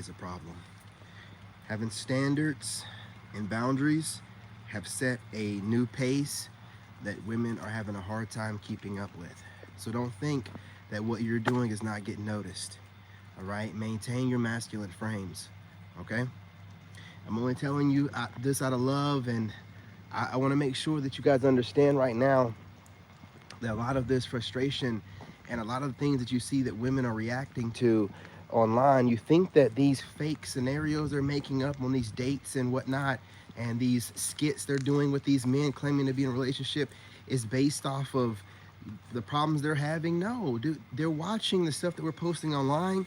is a problem. Having standards and boundaries have set a new pace that women are having a hard time keeping up with. So don't think that what you're doing is not getting noticed. All right, maintain your masculine frames. Okay, I'm only telling you this out of love, and I want to make sure that you guys understand right now that a lot of this frustration and a lot of the things that you see that women are reacting to online, you think that these fake scenarios they're making up on these dates and whatnot, and these skits they're doing with these men claiming to be in a relationship is based off of the problems they're having. No, dude, they're watching the stuff that we're posting online,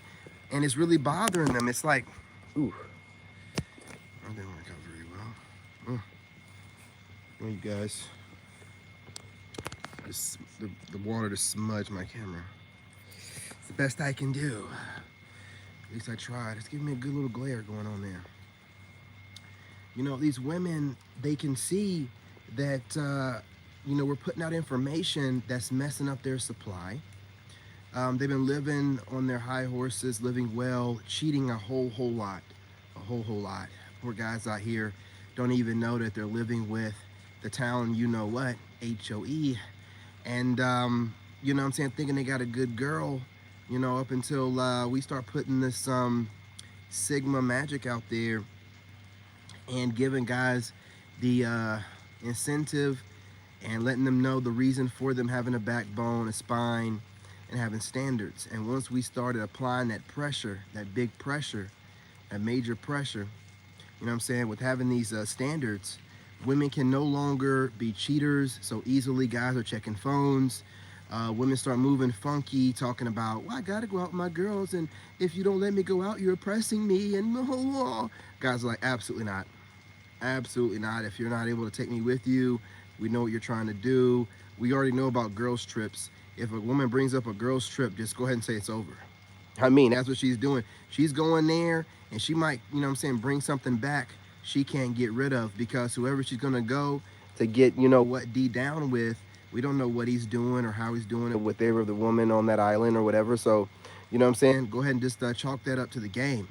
and it's really bothering them. It's like, ooh, that didn't work out very well. Well, you guys, the water to smudge my camera. It's the best I can do. At least I tried. It's giving me a good little glare going on there. You know, these women, they can see that, we're putting out information that's messing up their supply. They've been living on their high horses, living well, cheating a whole lot. Poor guys out here don't even know that they're living with the town, you know what, HOE. And, you know what I'm saying, thinking they got a good girl, up until we start putting this Sigma magic out there and giving guys the incentive and letting them know the reason for them having a backbone, a spine, and having standards. And once we started applying that pressure, that big pressure, that major pressure, with having these standards, women can no longer be cheaters so easily. Guys are checking phones. Women start moving funky, talking about, well, I gotta go out with my girls, and if you don't let me go out, you're oppressing me, and guys are like, absolutely not. Absolutely not. If you're not able to take me with you, we know what you're trying to do. We already know about girls' trips. If a woman brings up a girls' trip, just go ahead and say it's over. I mean, that's what she's doing. She's going there, and she might, bring something back she can't get rid of, because whoever she's gonna go to get, D down with, we don't know what he's doing or how he's doing it with the woman on that island or whatever. So, go ahead and just chalk that up to the game.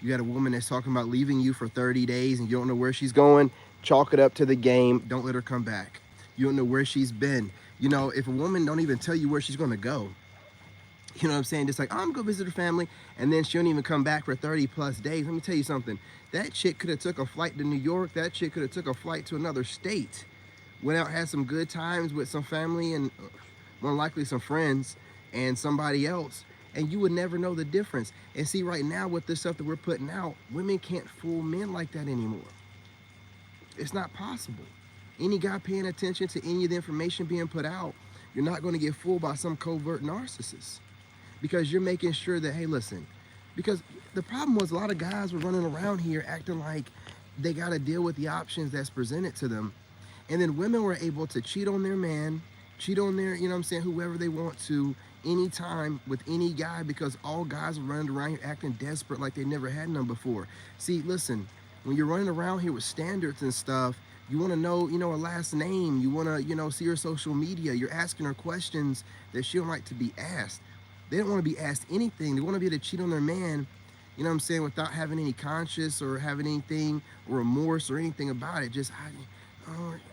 You got a woman that's talking about leaving you for 30 days and you don't know where she's going, chalk it up to the game. Don't let her come back. You don't know where she's been. If a woman don't even tell you where she's gonna go, just like, I'm gonna go visit her family, and then she don't even come back for 30 plus days. Let me tell you something. That chick could have took a flight to New York. That chick could have took a flight to another state, went out, had some good times with some family and more likely some friends and somebody else, and you would never know the difference. And see, right now with this stuff that we're putting out, women can't fool men like that anymore. It's not possible. Any guy paying attention to any of the information being put out, you're not going to get fooled by some covert narcissist, because you're making sure that, hey, listen, because the problem was a lot of guys were running around here acting like they got to deal with the options that's presented to them. And then women were able to cheat on their man, cheat on their, whoever they want to, anytime with any guy, because all guys are running around here acting desperate like they never had none before. See, listen, when you're running around here with standards and stuff, you want to know, a last name. You want to, see her social media. You're asking her questions that she don't like to be asked. They don't want to be asked anything. They want to be able to cheat on their man, without having any conscience or having anything or remorse or anything about it. Just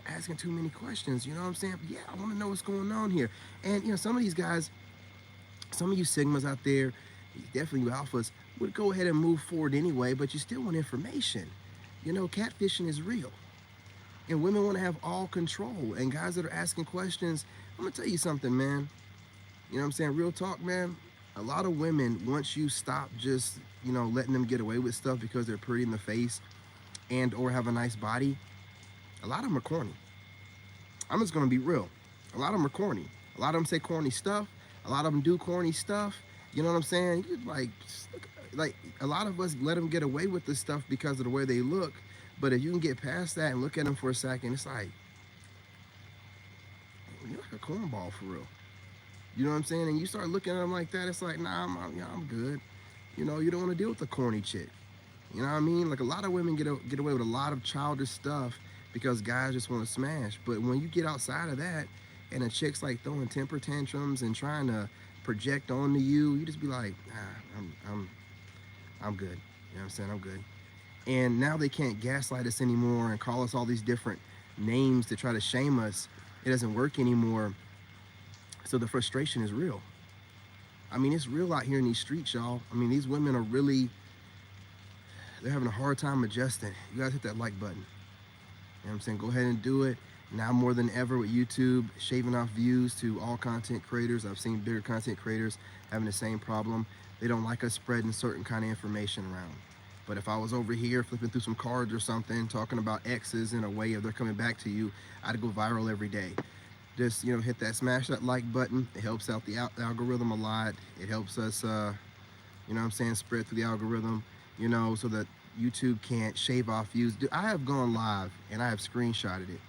asking too many questions. Yeah, I want to know what's going on here. And, some of these guys, some of you Sigmas out there, definitely you alphas, would go ahead and move forward anyway, but you still want information. Catfishing is real. And women want to have all control. And guys that are asking questions, I'm going to tell you something, man. Real talk, man. A lot of women, once you stop just, letting them get away with stuff because they're pretty in the face and or have a nice body, a lot of them are corny. I'm just going to be real. A lot of them are corny. A lot of them say corny stuff. A lot of them do corny stuff. You know what I'm saying? Like a lot of us let them get away with this stuff because of the way they look. But if you can get past that and look at them for a second, it's like, you're like a cornball for real. You know what I'm saying? And you start looking at them like that, it's like, nah, I'm good. You don't want to deal with the corny chick. You know what I mean? Like, a lot of women get away with a lot of childish stuff because guys just want to smash. But when you get outside of that and a chick's like throwing temper tantrums and trying to project onto you, you just be like, nah, I'm good. know what I'm saying? I'm good. And now they can't gaslight us anymore and call us all these different names to try to shame us. It doesn't work anymore. So the frustration is real. I mean, it's real out here in these streets, y'all. I mean, these women are really, they're having a hard time adjusting. You guys hit that like button. You know what I'm saying? Go ahead and do it. Now more than ever with YouTube, shaving off views to all content creators. I've seen bigger content creators having the same problem. They don't like us spreading certain kind of information around. But if I was over here flipping through some cards or something, talking about exes in a way of they're coming back to you, I'd go viral every day. Just, you know, hit that, smash that like button. It helps out the algorithm a lot. It helps us, you know what I'm saying, spread through the algorithm, you know, so that YouTube can't shave off views. I have gone live and I have screenshotted it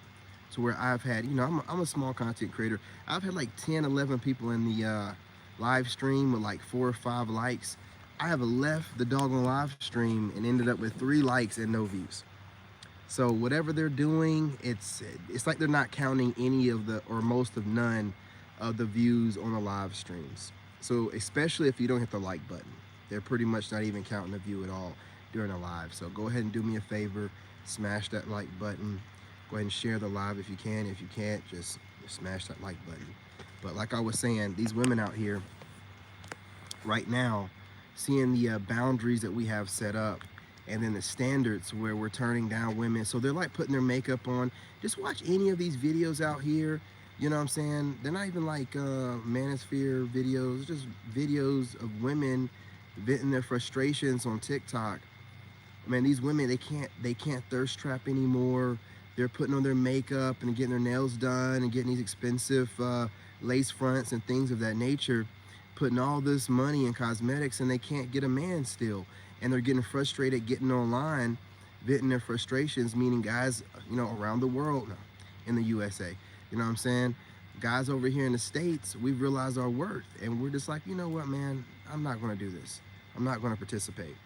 to where I've had, you know, I'm a small content creator. I've had like 10, 11 people in the live stream with like 4 or 5 likes. I have left the doggone live stream and ended up with 3 likes and no views. So whatever they're doing, it's like they're not counting any of the, or most of none of the views on the live streams. So especially if you don't hit the like button, they're pretty much not even counting the view at all during a live. So go ahead and do me a favor, smash that like button. Go ahead and share the live if you can. If you can't, just smash that like button. But like I was saying, these women out here right now, seeing the boundaries that we have set up, and then the standards where we're turning down women. So they're like putting their makeup on. Just watch any of these videos out here. You know what I'm saying? They're not even like manosphere videos, just videos of women venting their frustrations on TikTok. Man, these women, they can't thirst trap anymore. They're putting on their makeup and getting their nails done and getting these expensive lace fronts and things of that nature, putting all this money in cosmetics, and they can't get a man still. And they're getting frustrated, getting online, venting their frustrations, meaning guys, you know, around the world, in the USA, you know what I'm saying? Guys over here in the States, we've realized our worth, and we're just like, you know what, man, I'm not gonna do this. I'm not gonna participate.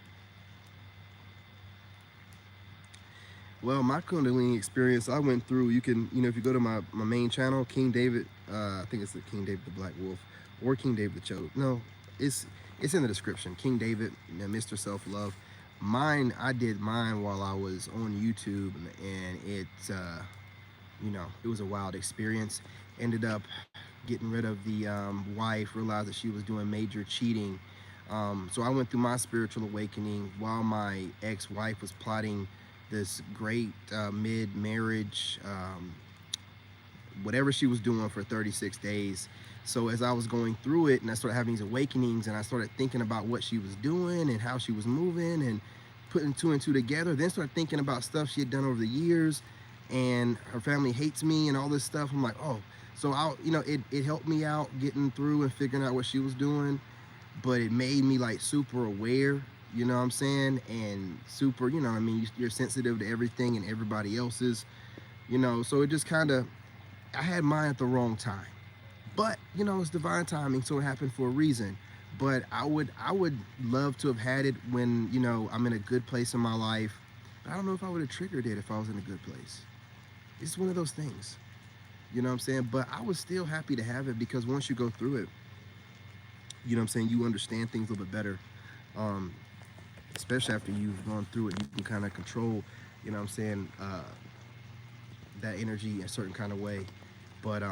Well, my Kundalini experience, I went through, you can, you know, if you go to my main channel, King David, I think it's the King David the Black Wolf, or King David the Chosen. No, it's in the description. King David, Mr. Self-Love. Mine, I did mine while I was on YouTube, and it, you know, it was a wild experience. Ended up getting rid of the wife, realized that she was doing major cheating. So I went through my spiritual awakening while my ex-wife was plotting this great mid-marriage, whatever she was doing for 36 days. So as I was going through it and I started having these awakenings and I started thinking about what she was doing and how she was moving and putting 2 and 2 together, then started thinking about stuff she had done over the years, and her family hates me and all this stuff. I'm like, oh, so you know, it helped me out getting through and figuring out what she was doing, but it made me like super aware, you know what I'm saying? And super, you know what I mean? You're sensitive to everything and everybody else's, you know, so it just kind of, I had mine at the wrong time. But, you know, it's divine timing, so it happened for a reason. But I would love to have had it when, you know, I'm in a good place in my life. But I don't know if I would have triggered it if I was in a good place. It's one of those things. You know what I'm saying? But I was still happy to have it, because once you go through it, you know what I'm saying, you understand things a little bit better. Especially after you've gone through it, you can kind of control, you know what I'm saying, that energy in a certain kind of way. But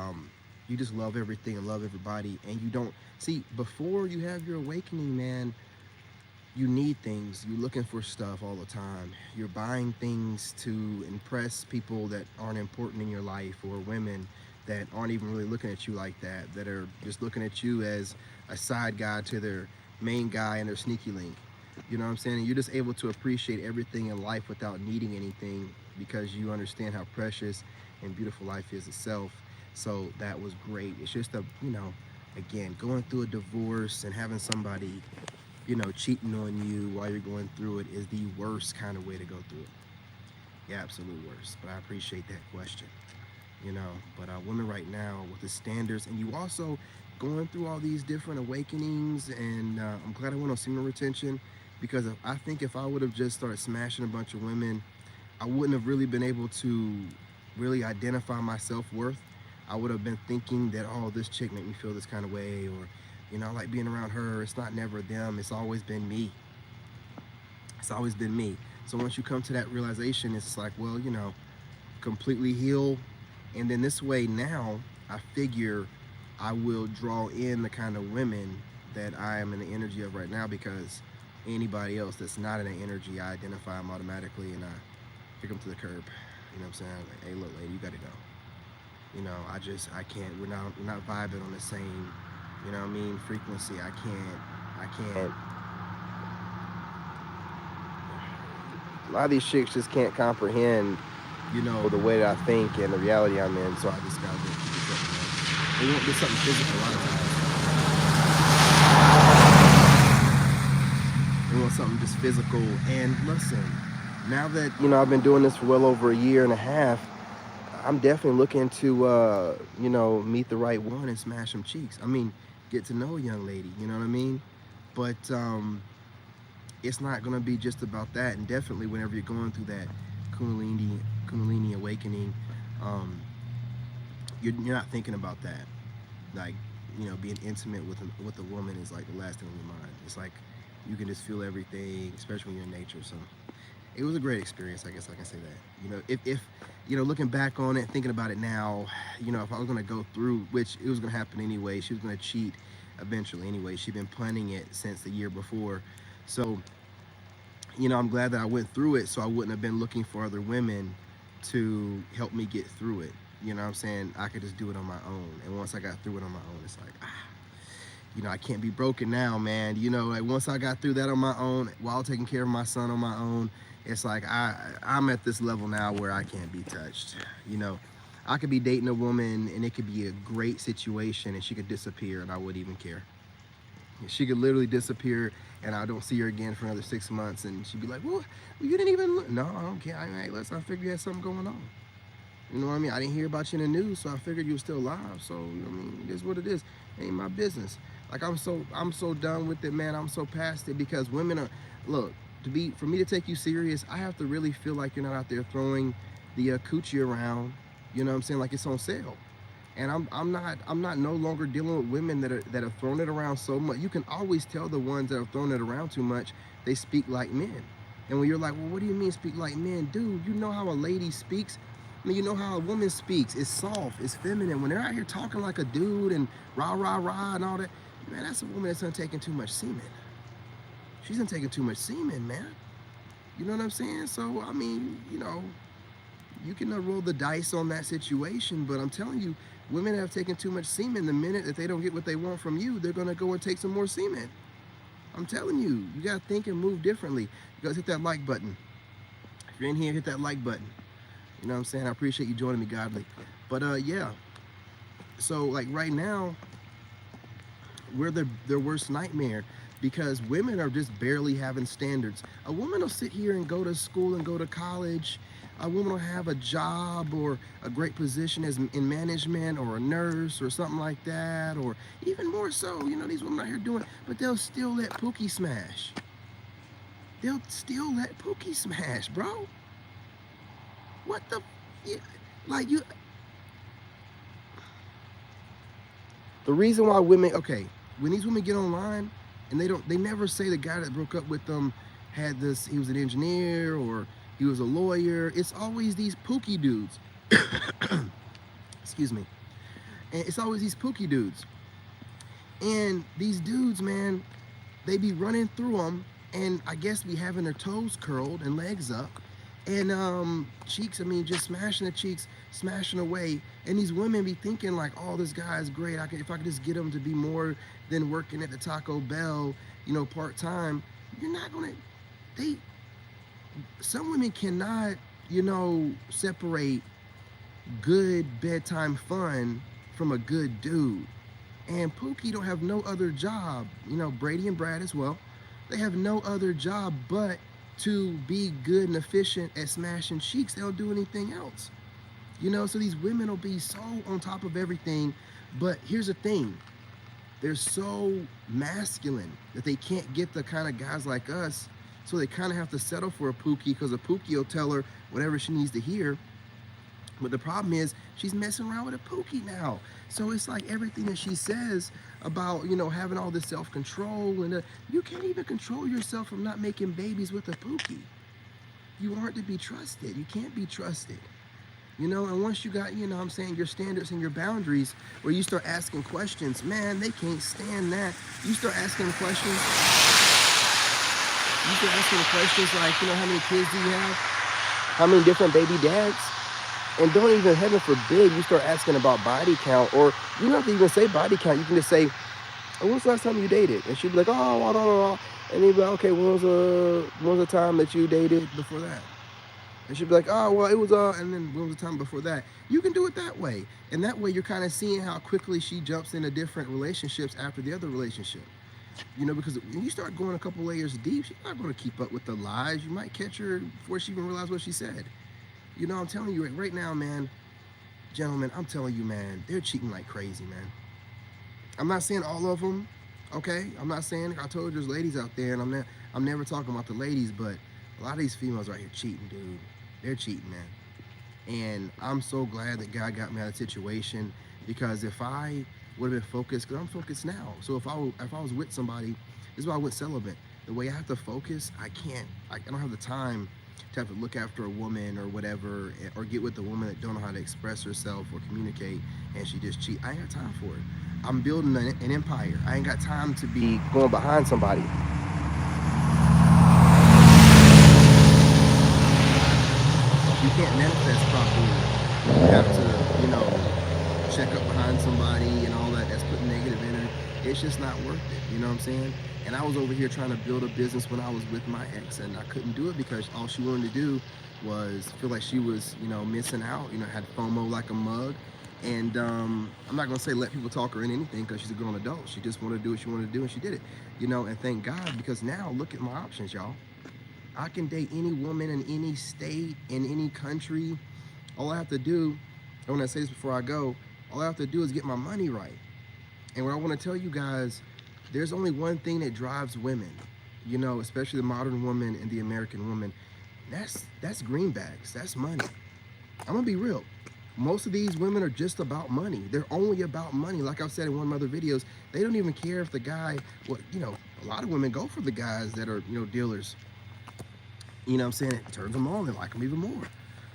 you just love everything and love everybody, and you don't see, before you have your awakening, man, you need things. You're looking for stuff all the time. You're buying things to impress people that aren't important in your life, or women that aren't even really looking at you like that, that are just looking at you as a side guy to their main guy and their sneaky link. You know what I'm saying? And you're just able to appreciate everything in life without needing anything, because you understand how precious and beautiful life is itself. So that was great. It's just a, you know, again, going through a divorce and having somebody, you know, cheating on you while you're going through it is the worst kind of way to go through it. The absolute worst. But I appreciate that question, you know. But women right now with the standards, and you also going through all these different awakenings, and I'm glad I went on semen retention, because I think if I would have just started smashing a bunch of women, I wouldn't have really been able to really identify my self-worth. I would have been thinking that, oh, this chick made me feel this kind of way, or, you know, I like being around her. It's not never them. It's always been me. It's always been me. So once you come to that realization, it's like, well, completely heal. And then this way now, I figure I will draw in the kind of women that I am in the energy of right now, because anybody else that's not in the energy, I identify them automatically and I pick them to the curb. You know what I'm saying? Like, hey, look, lady, you got to go. I can't. We're not vibing on the same, frequency. I can't. A lot of these chicks just can't comprehend, the way that I think and the reality I'm in. So I just gotta keep it up, man. They want do something physical a lot of times. They want something just physical. And listen, now that I've been doing this for well over a year and a half, I'm definitely looking to meet the right one and smash some cheeks. I mean, get to know a young lady. You know what I mean? But it's not gonna be just about that. And definitely, whenever you're going through that Kundalini awakening, you're not thinking about that. Like, being intimate with a woman is like the last thing on your mind. It's like you can just feel everything, especially when you're in nature. So it was a great experience. I guess I can say that. If looking back on it, thinking about it now, if I was gonna go through, which it was gonna happen anyway, she was gonna cheat eventually anyway. She'd been planning it since the year before. So, I'm glad that I went through it, so I wouldn't have been looking for other women to help me get through it. You know what I'm saying? I could just do it on my own. And once I got through it on my own, it's like, I can't be broken now, man. Like once I got through that on my own, while taking care of my son on my own, it's like I'm at this level now where I can't be touched. I could be dating a woman and it could be a great situation and she could disappear and I wouldn't even care. She could literally disappear and I don't see her again for another 6 months and she'd be like, well, you didn't even look. No, I don't care. I figured you had something going on. You know what I mean? I didn't hear about you in the news, so I figured you were still alive. So, it is what it is. It ain't my business. Like, I'm so done with it, man. I'm so past it, because women are, look, for me to take you serious, I have to really feel like you're not out there throwing the coochie around, you know what I'm saying, like it's on sale. And I'm not no longer dealing with women that have thrown it around so much. You can always tell the ones that have thrown it around too much, they speak like men. And when you're like, well, what do you mean speak like men? Dude, you know how a lady speaks? I mean, you know how a woman speaks. It's soft, it's feminine. When they're out here talking like a dude and rah, rah, rah and all that, man, that's a woman that's done taking too much semen. She's done taking too much semen, man. You know what I'm saying? So, I mean, you can roll the dice on that situation, but I'm telling you, women have taken too much semen. The minute that they don't get what they want from you, they're going to go and take some more semen. I'm telling you, you got to think and move differently. You guys hit that like button. If you're in here, hit that like button. You know what I'm saying? I appreciate you joining me, Godly. But yeah. So like right now, we're their worst nightmare, because women are just barely having standards. A woman will sit here and go to school and go to college. A woman will have a job or a great position as in management or a nurse or something like that, or even more so, these women out here doing, but they'll still let Pookie smash. They'll still let Pookie smash, bro. What the, like you, the reason why women, okay, when these women get online and they never say the guy that broke up with them had this, he was an engineer or he was a lawyer. It's always these Pookie dudes. Excuse me. And it's always these Pookie dudes. And these dudes, man, they be running through them and I guess be having their toes curled and legs up. And cheeks, I mean, just smashing the cheeks, smashing away. And these women be thinking like, oh, this guy is great. If I could just get him to be more than working at the Taco Bell, part-time. You're not gonna, some women cannot, separate good bedtime fun from a good dude. And Pookie don't have no other job, Brady and Brad as well. They have no other job but to be good and efficient at smashing cheeks. They don't do anything else. So these women will be so on top of everything. But here's the thing. They're so masculine that they can't get the kind of guys like us. So they kind of have to settle for a Pookie, because a Pookie will tell her whatever she needs to hear. But the problem is she's messing around with a Pookie now. So it's like everything that she says, about, you know, having all this self-control, and you can't even control yourself from not making babies with a pookie. You aren't to be trusted. You can't be trusted. You know, and once you got, you know what I'm saying, your standards and your boundaries, where you start asking questions, man, they can't stand that. You start asking questions like, you know, how many kids do you have? How many different baby dads? And don't even, heaven forbid, you start asking about body count, or you don't have to even say body count. You can just say, oh, when was the last time you dated? And she'd be like, oh, blah, blah, blah. And he'd be like, okay, when was the time that you dated before that? And she'd be like, oh, well, it was, and then when was the time before that? You can do it that way. And that way you're kind of seeing how quickly she jumps into different relationships after the other relationship. You know, because when you start going a couple layers deep, she's not going to keep up with the lies. You might catch her before she even realized what she said. You know, I'm telling you right now, man, gentlemen, I'm telling you, man, they're cheating like crazy, man. I'm not saying all of them, okay? I'm not saying, I told you there's ladies out there, and I'm never talking about the ladies, but a lot of these females right here cheating, dude. They're cheating, man. And I'm so glad that God got me out of the situation, because if I would have been focused, because I'm focused now. So if I was with somebody, this is why I went celibate. The way I have to focus, I don't have the time to have to look after a woman or whatever, or get with a woman that don't know how to express herself or communicate, and she just cheat. I ain't got time for it. I'm building an empire. I ain't got time to be going behind somebody. You can't manifest properly. You have to, you know, check up behind somebody and all that. That's putting negative energy. It's just not worth it. You know what I'm saying? And I was over here trying to build a business when I was with my ex, and I couldn't do it because all she wanted to do was feel like she was, you know, missing out. You know, had FOMO like a mug. And I'm not gonna say let people talk her in anything, because she's a grown adult. She just wanted to do what she wanted to do, and she did it. You know, and thank God, because now look at my options, y'all. I can date any woman in any state, in any country. All I have to do, and when I say this before I go, all I have to do is get my money right. And what I want to tell you guys, there's only one thing that drives women, you know, especially the modern woman and the American woman. That's greenbacks. That's money. I'm gonna be real. Most of these women are just about money. They're only about money. Like I've said in one of my other videos, they don't even care if the guy, well, you know, a lot of women go for the guys that are, you know, dealers. You know what I'm saying? It turns them on. They like them even more.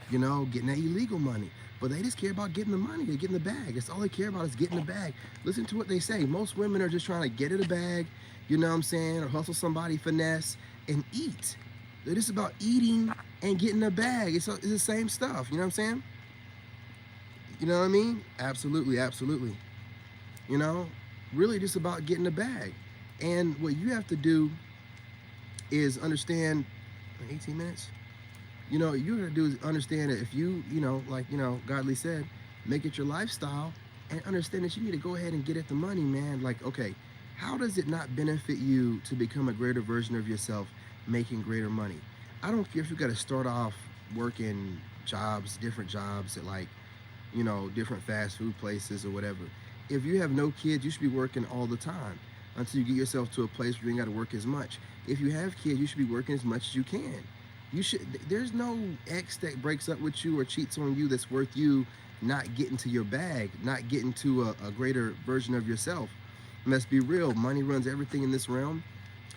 You know, getting that illegal money. But they just care about getting the money. They're getting the bag. It's all they care about is getting the bag. Listen to what they say. Most women are just trying to get in the bag, you know what I'm saying, or hustle somebody, finesse, and eat. They're just about eating and getting the bag. It's the same stuff. You know what I'm saying? You know what I mean? Absolutely, absolutely. You know, really just about getting the bag. And what you have to do is understand, 18 minutes? You know, you gotta do is understand that if you, you know, like, you know, Godly said, make it your lifestyle, and understand that you need to go ahead and get at the money, man. Like, okay, how does it not benefit you to become a greater version of yourself, making greater money? I don't care if you gotta start off working jobs, different jobs at, like, you know, different fast food places or whatever. If you have no kids, you should be working all the time until you get yourself to a place where you ain't got to work as much. If you have kids, you should be working as much as you can. There's no ex that breaks up with you or cheats on you that's worth you not getting to your bag, not getting to a greater version of yourself. And let's be real, money runs everything in this realm.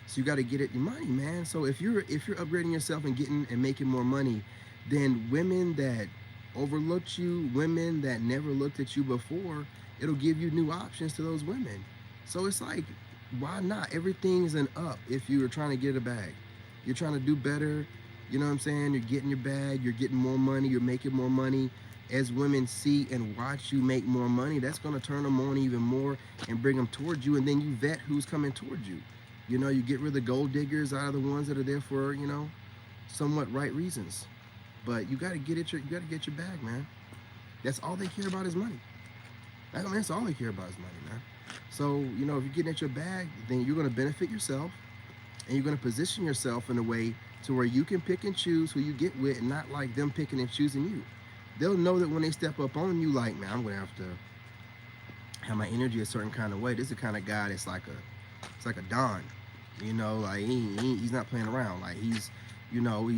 So you got to get at your money, man. So if you're upgrading yourself and getting and making more money, then women that overlooked you, women that never looked at you before, it'll give you new options to those women. So it's like, why not? Everything is an up if you are trying to get a bag. You're trying to do better. You know what I'm saying? You're getting your bag. You're getting more money. You're making more money. As women see and watch you make more money, that's going to turn them on even more and bring them towards you. And then you vet who's coming towards you. You know, you get rid of the gold diggers out of the ones that are there for, you know, somewhat right reasons. But you got to get your bag, man. That's all they care about is money. I mean, that's all they care about is money, man. So, you know, if you're getting at your bag, then you're going to benefit yourself, and you're going to position yourself in a way to where you can pick and choose who you get with, and not like them picking and choosing you. They'll know that when they step up on you, like, man, I'm going to have to have my energy a certain kind of way. This is the kind of guy that's like a Don, you know, like he's not playing around. Like he's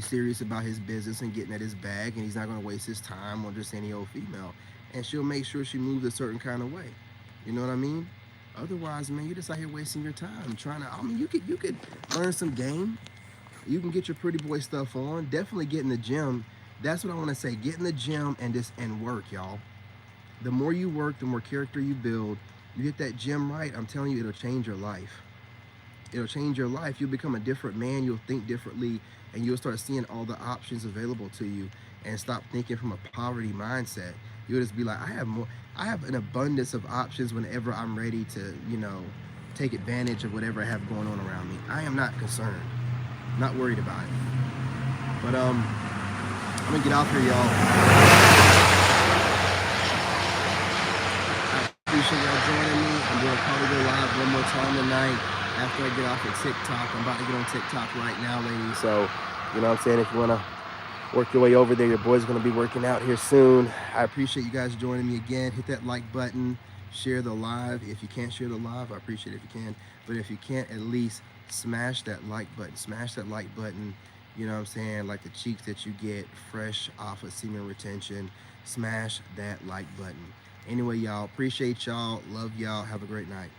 serious about his business and getting at his bag, and he's not going to waste his time on just any old female. And she'll make sure she moves a certain kind of way. You know what I mean? Otherwise, man, you're just out here wasting your time trying to. I mean, you could learn some game. You can get your pretty boy stuff on. Definitely get in the gym. That's what I want to say. Get in the gym and work, y'all. The more you work, the more character you build. You hit that gym right, I'm telling you, it'll change your life. It'll change your life. You'll become a different man. You'll think differently, and you'll start seeing all the options available to you, and stop thinking from a poverty mindset. You'll just be like, I have an abundance of options whenever I'm ready to, take advantage of whatever I have going on around me. I am not concerned, not worried about it. But I'm gonna get off here, y'all. Appreciate y'all joining me. I'm doing probably go live one more time tonight after I get off of TikTok. I'm about to get on TikTok right now, ladies. So, you know what I'm saying? If you want to work your way over there, your boy's going to be working out here soon. I appreciate you guys joining me again. Hit that like button. Share the live. If you can't share the live, I appreciate it if you can. But if you can't, at least smash that like button. Smash that like button. You know what I'm saying? Like the cheeks that you get fresh off of semen retention. Smash that like button. Anyway, y'all, appreciate y'all. Love y'all. Have a great night.